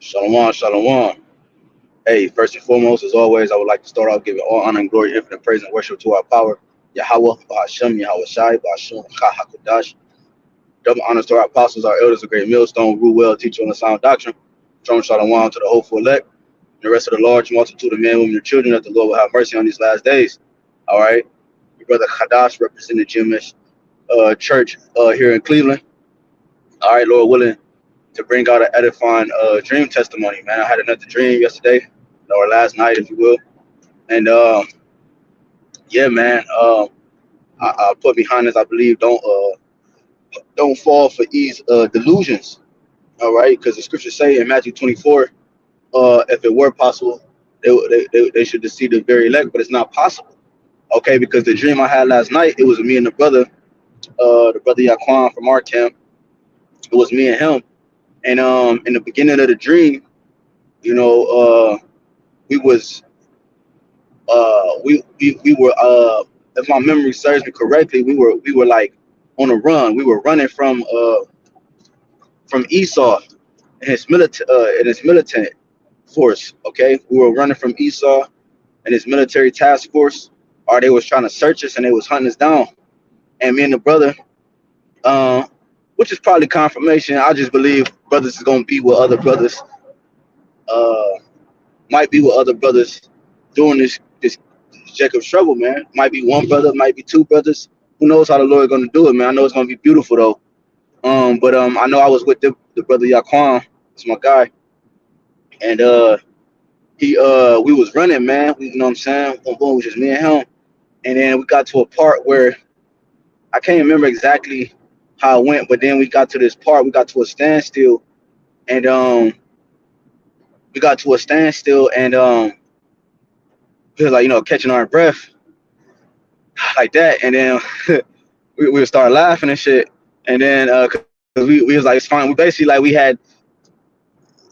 Shalom, shalom. Hey, first and foremost, as always, I would like to start off giving all honor and glory, infinite praise and worship to our power, YAHAWAH, BAHASHAM, YAHAWASHI, BAHASHAM, HAQADASH. Double honors to our apostles, our elders, a great millstone, rule well, teach on the sound doctrine. Shalom, shalom to the hopeful elect, and the rest of the large multitude of men, women, and children that the Lord will have mercy on these last days. All right. Your brother Kadash representing Jewish church here in Cleveland. All right, Lord willing, to bring out an edifying dream testimony, man. I had another dream yesterday, or last night, if you will. And yeah, man, I put behind this. I believe don't fall for these delusions. All right, because the scriptures say in Matthew 24, if it were possible, they should deceive the very elect, but it's not possible. Okay, because the dream I had last night, it was me and the brother Yaquan from our camp. It was me and him. And in the beginning of the dream, you know, we was we were if my memory serves me correctly, we were like on a run. We were running from Esau and his militant force. Okay, we were running from Esau and his military task force. Or they was trying to search us and they was hunting us down. And me and the brother, uh, which is probably confirmation. I just believe brothers is gonna be with other brothers. Uh, might be with other brothers doing this Jacob's trouble, man. Might be one brother, might be two brothers. Who knows how the Lord gonna do it, man? I know it's gonna be beautiful though. But I know I was with the brother Yaquan, it's my guy, and he we was running, man. You know what I'm saying? Boom, boom, it was just me and him, and then we got to a part where I can't remember exactly how it went, but then we got to this part, we got to a standstill, and we got to a standstill, and we was like, catching our breath like that, and then we would start laughing and shit, and then cause we was like, it's fine. We basically like we had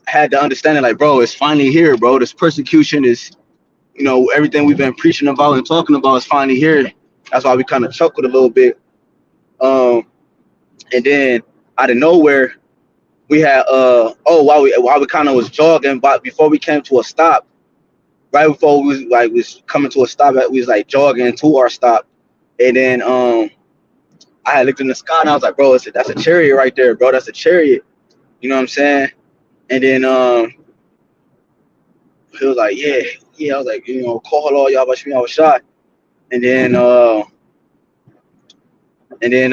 the understanding like, bro, it's finally here, bro. This persecution is, everything we've been preaching about and talking about is finally here. That's why we kind of chuckled a little bit. And then out of nowhere, we had while we kind of was jogging, but before we came to a stop, right before we was coming to a stop, we was like jogging to our stop, and then I had looked in the sky and I was like, bro, that's a chariot right there, bro. That's a chariot. You know what I'm saying? And then he was like, yeah, yeah. I was like, call all y'all, but I was shot. And then and then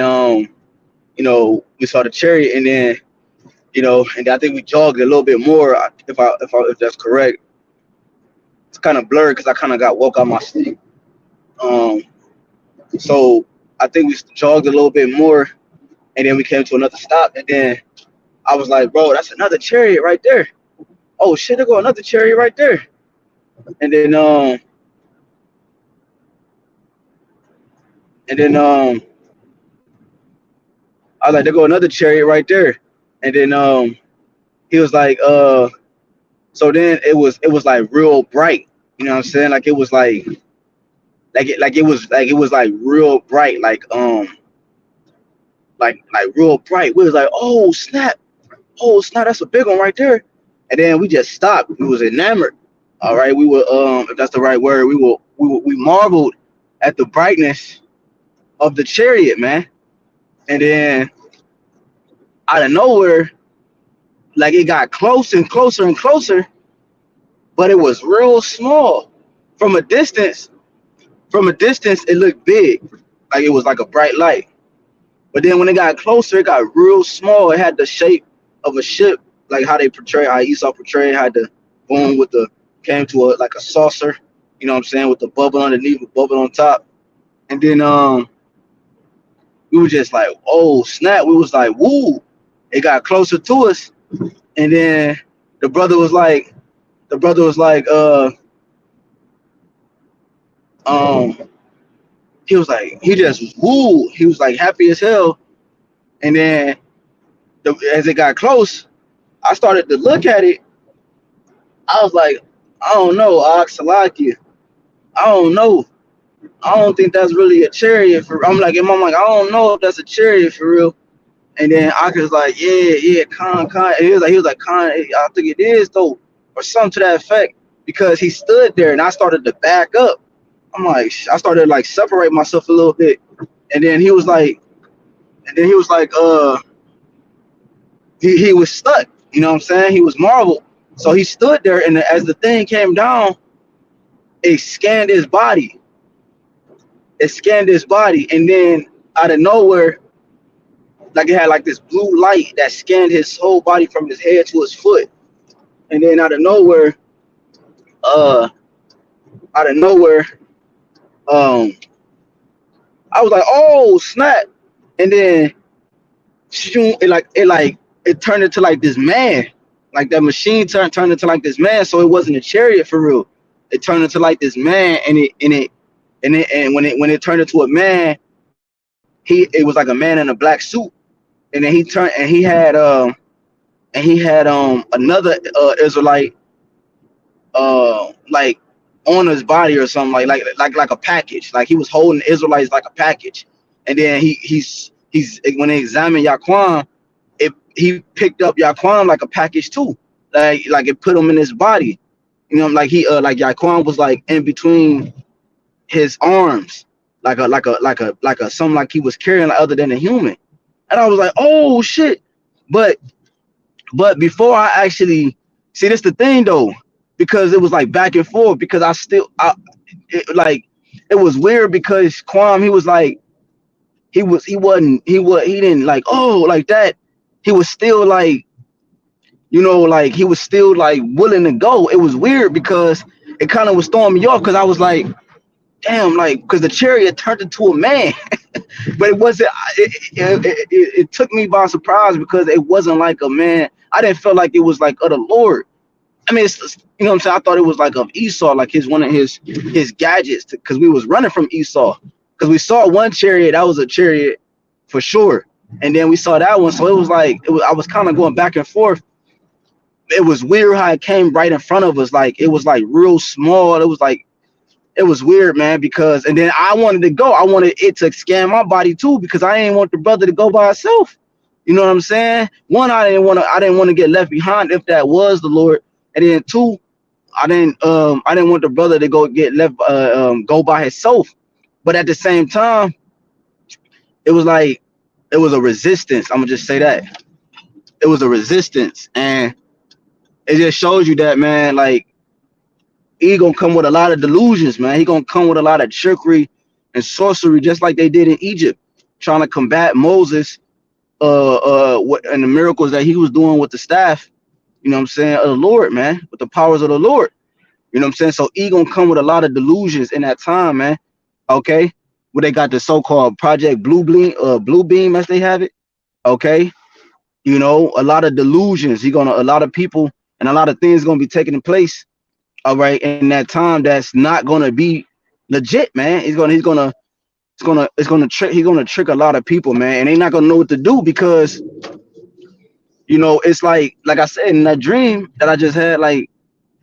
we saw the chariot, and then and I think we jogged a little bit more. If that's correct, it's kind of blurred because I kind of got woke out my sleep. Um, so I think we jogged a little bit more, and then we came to another stop, and then I was like, bro, that's another chariot right there. Oh shit, there go another chariot right there. And then and then I was like, there go another chariot right there. And then he was like, so then it was like real bright. You know what I'm saying? Like it was it was like real bright, like real bright. We was like, oh snap, that's a big one right there. And then we just stopped. We was enamored. All right, we were if that's the right word, we marveled at the brightness of the chariot, man. And then out of nowhere, like it got closer and closer and closer, but it was real small. From a distance, it looked big, like it was like a bright light. But then when it got closer, it got real small. It had the shape of a ship, like how Esau portrayed, had the boom with the came to like a saucer, you know what I'm saying, with the bubble underneath, the bubble on top. And then we were just like, oh snap, we was like, woo. It got closer to us, and then the brother was like, um, he was like, he just woo. He was like happy as hell. And then as it got close, I started to look at it. I was like, I don't know, Oxalakia. I don't know. I don't think that's really a chariot for. I'm like in my mind, I don't know if that's a chariot for real. And then Akka was like, yeah, Khan. And he was like, Khan, I think it is though, or something to that effect, because he stood there and I started to back up. I'm like, I started like separate myself a little bit, and then he was like, he was stuck. You know what I'm saying? He was marveled. So he stood there, and as the thing came down, it scanned his body. It scanned his body, and then out of nowhere, like it had like this blue light that scanned his whole body from his head to his foot. And then out of nowhere, uh, out of nowhere, um, I was like, "Oh snap!" And then it turned into like this man, like that machine turned into like this man. So it wasn't a chariot for real. It turned into like this man, and when it turned into a man, it was like a man in a black suit, and then he turned and he had another Israelite like on his body or something like a package, like he was holding Israelites like a package, and then he's when they examined Yaquan, he picked up Yaquan like a package too, like it put him in his body, you know, like he like Yaquan was like in between his arms, like a something like he was carrying like, other than a human, and I was like, oh shit, but before I actually see this the thing though, because it was like back and forth, because it was weird because Quam, he was like he didn't like, oh, like that. He was still like, you know, like he was still like willing to go. It was weird because it kind of was throwing me off, because I was like, damn, like, because the chariot turned into a man. But it wasn't, it took me by surprise because it wasn't like a man. I didn't feel like it was like of the Lord. I mean, it's, you know what I'm saying? I thought it was like of Esau, like one of his gadgets, because we was running from Esau. Because we saw one chariot, that was a chariot for sure. And then we saw that one. So it was like, I was kind of going back and forth. It was weird how it came right in front of us. Like, it was like real small. It was like, it was weird, man, because, and then I wanted to go. I wanted it to scan my body too, because I didn't want the brother to go by himself. You know what I'm saying? One, I didn't want to get left behind if that was the Lord. And then two, I didn't want the brother to go by himself. But at the same time, it was like, it was a resistance. I'm gonna just say that. It was a resistance. And it just shows you that, man, like, he gonna come with a lot of delusions, man. He gonna come with a lot of trickery and sorcery, just like they did in Egypt, trying to combat Moses, and the miracles that he was doing with the staff, you know what I'm saying, of the Lord, man, with the powers of the Lord. You know what I'm saying? So he gonna come with a lot of delusions in that time, man. Okay, where they got the so-called Project Blue Beam, as they have it. Okay, you know, a lot of delusions. A lot of people and a lot of things gonna be taking place. All right, in that time, that's not gonna be legit, man. He's gonna trick a lot of people, man, and they're not gonna know what to do, because, you know, it's like I said in that dream that I just had, like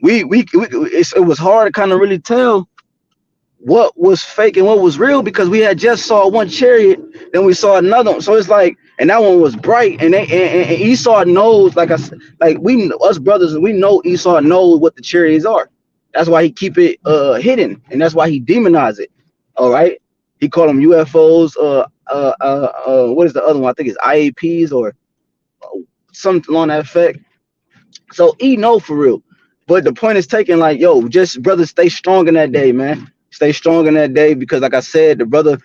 it was hard to kind of really tell what was fake and what was real, because we had just saw one chariot, then we saw another one. So it's like, and that one was bright, and Esau knows, like I said, like us brothers, we know Esau knows what the chariots are. That's why he keep it hidden, and that's why he demonize it. All right, he called them UFOs. What is the other one? I think it's IAPs or something on that effect. So he know for real. But the point is taken, like, yo, just brother, stay strong in that day, man. Stay strong in that day, because like I said, the brother,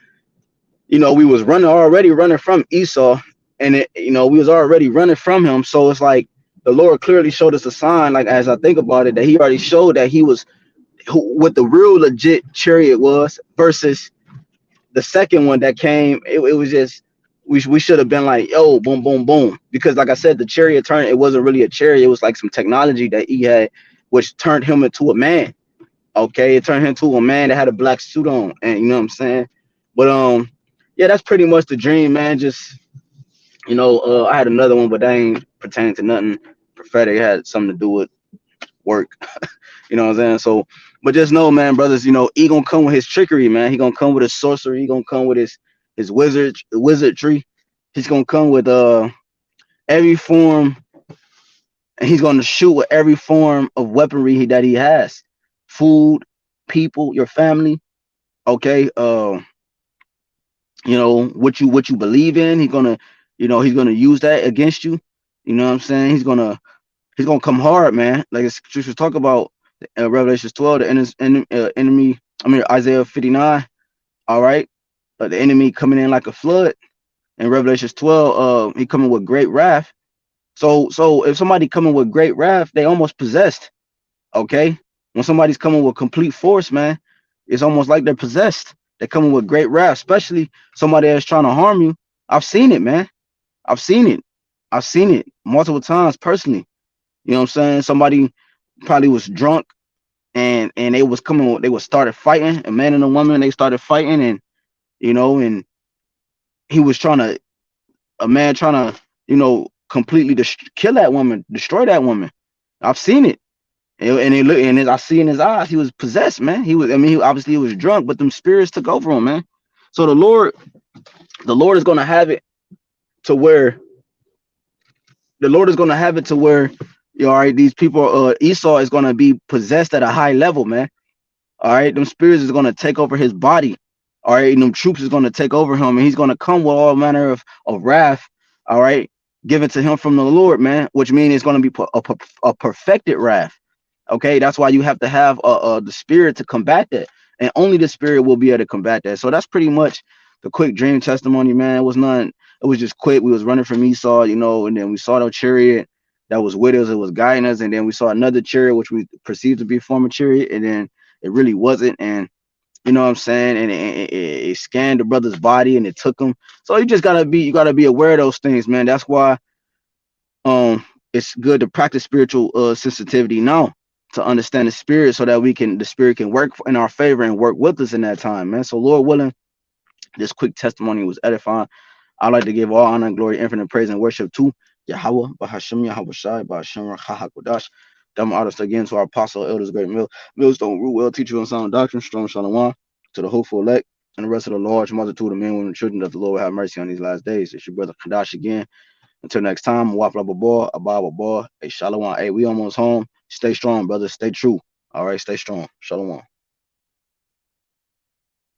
you know, we was already running from Esau, and you know, we was already running from him. So it's like the Lord clearly showed us a sign, like, as I think about it, that he already showed that he was what the real legit chariot was, versus the second one that came. It was just, we should have been like, yo, boom, boom, boom. Because like I said, the chariot turned, it wasn't really a chariot. It was like some technology that he had, which turned him into a man. Okay, it turned him into a man that had a black suit on, and you know what I'm saying. But yeah, that's pretty much the dream, man. Just, you know, I had another one, but that ain't pertaining to nothing prophetic. It had something to do with work. You know what I'm saying? So, but just know, man, brothers, you know, he gonna come with his trickery, man. He gonna come with his sorcery. He gonna come with his wizardry, He's gonna come with every form, and he's gonna shoot with every form of weaponry that he has. Food, people, your family. Okay. What you believe in. He's gonna use that against you. You know what I'm saying? He's gonna come hard, man. Like it's scriptures talk about Revelations 12, the enemy. I mean Isaiah 59. All right, the enemy coming in like a flood. In Revelations 12, he coming with great wrath. So if somebody coming with great wrath, they almost possessed. Okay, when somebody's coming with complete force, man, it's almost like they're possessed. They're coming with great wrath, especially somebody that's trying to harm you. I've seen it, man. I've seen it. I've seen it multiple times personally. You know what I'm saying? Somebody probably was drunk and they was started fighting, a man and a woman, they started fighting, and he was a man trying to, completely kill that woman, destroy that woman. I've seen it. I see in his eyes, he was possessed, man. He was drunk, but them spirits took over him, man. So the Lord is gonna have it to where all right, these people, Esau is gonna be possessed at a high level, man. All right, them spirits is gonna take over his body. All right, and them troops is gonna take over him, and he's gonna come with all manner of wrath. All right, given to him from the Lord, man, which means it's gonna be a perfected wrath. Okay, that's why you have to have the spirit to combat that, and only the spirit will be able to combat that. So that's pretty much the quick dream testimony, man. It was none. It was just quick. We was running from Esau, and then we saw the chariot that was with us. It was guiding us, and then we saw another chariot which we perceived to be a former chariot, and then it really wasn't. And you know what I'm saying? And it scanned the brother's body and it took him. So you gotta be aware of those things, man. That's why um it's good to practice spiritual sensitivity now, to understand the spirit, so that the spirit can work in our favor and work with us in that time, man. So Lord willing, this quick testimony was edifying. I'd like to give all honor and glory, infinite praise and worship to Yahawah, BAHASHAM, YAHAWASHI, BAHASHAM, HAQADASH. Dumb artists again to our apostle, elders, great mills don't rule well, teach you on sound doctrine, strong shalom, to the hopeful elect, and the rest of the large multitude of men, women, and children that the Lord will have mercy on these last days. It's your brother Kadash again. Until next time, Wafla Babor, Abba Babor, a Shalom. Hey, we almost home. Stay strong, brother. Stay true. All right, stay strong. Shalom.